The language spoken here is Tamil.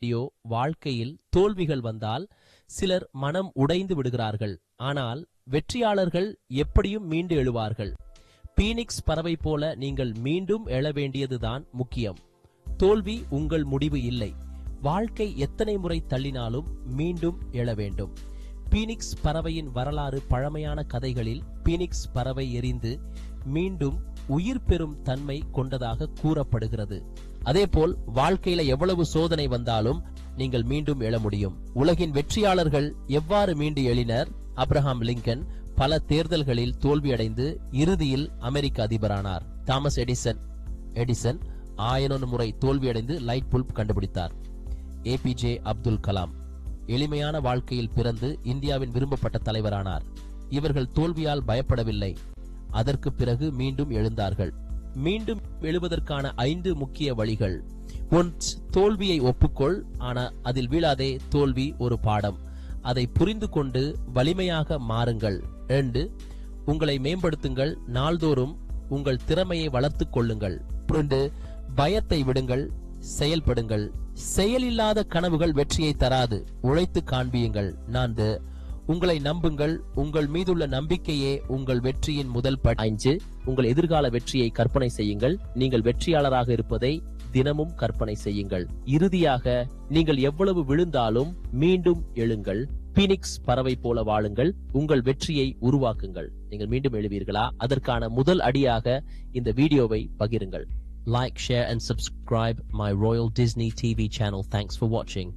வீடியோ வாழ்க்கையில் தோல்விகள் வந்தால் சிலர் மனம் உடைந்து விடுகிறார்கள். ஆனால் வெற்றியாளர்கள் எப்படியும் மீண்டு எழுவார்கள். பீனிக்ஸ் பறவை போல நீங்கள் மீண்டும் எழ வேண்டியதுதான் முக்கியம். தோல்வி உங்கள் முடிவு இல்லை. வாழ்க்கை எத்தனை முறை தள்ளினாலும் மீண்டும் எழ வேண்டும். பீனிக்ஸ் பறவையின் வரலாறு பழமையான கதைகளில் பீனிக்ஸ் பறவை எரிந்து மீண்டும் உயிர் பெறும் தன்மை கொண்டதாக கூறப்படுகிறது. அதேபோல் வாழ்க்கையில எவ்வளவு சோதனை வந்தாலும் நீங்கள் மீண்டும் எழ முடியும். உலகின் வெற்றியாளர்கள் எவ்வாறு மீண்டு எழினர்? ஆபிரகாம் லிங்கன் பல தேர்தல்களில் தோல்வியடைந்து இறுதியில் அமெரிக்க அதிபரானார். தாமஸ் எடிசன் 1001 முறை தோல்வியடைந்து லைட் பல்ப் கண்டுபிடித்தார். ஏபிஜே அப்துல் கலாம் எளிமையான வாழ்க்கையில் பிறந்து இந்தியாவின் விரும்பப்பட்ட தலைவரானார். இவர்கள் தோல்வியால் பயப்படவில்லை. அதற்கு பிறகு மீண்டும் எழுந்தார்கள். மீண்டும் எழுவதற்கான 5 முக்கிய வழிகள். 1. தோல்வியை ஒப்புக்கொள், ஆனா அதில் வீழாதே. தோல்வி ஒரு பாடம், அதை புரிந்து கொண்டு வலிமையாக மாறுங்கள். 2. உங்களை மேம்படுத்துங்கள், நாள்தோறும் உங்கள் திறமையை வளர்த்துக் கொள்ளுங்கள். 3. பயத்தை விடுங்கள், செயல்படுங்கள். செயலில்லாத கனவுகள் வெற்றியை தராது, உழைத்து காண்பியுங்கள். 4. உங்களை நம்புங்கள், உங்கள் மீதுள்ள நம்பிக்கையே உங்கள் வெற்றியின் முதல் படி. 5. உங்கள் எதிர்கால வெற்றியை கற்பனை செய்யுங்கள். நீங்கள் வெற்றியாளராக இருப்பதை தினமும் கற்பனை செய்யுங்கள். இறுதியாக, நீங்கள் எவ்வளவு விழுந்தாலும் மீண்டும் எழுங்கள். பீனிக்ஸ் பறவை போல வாழுங்கள். உங்கள் வெற்றியை உருவாக்குங்கள். நீங்கள் மீண்டும் எழுவீர்களா? அதற்கான முதல் அடியாக இந்த வீடியோவை பகிருங்கள். Like, share and subscribe my Royal Disney TV channel. Thanks for watching.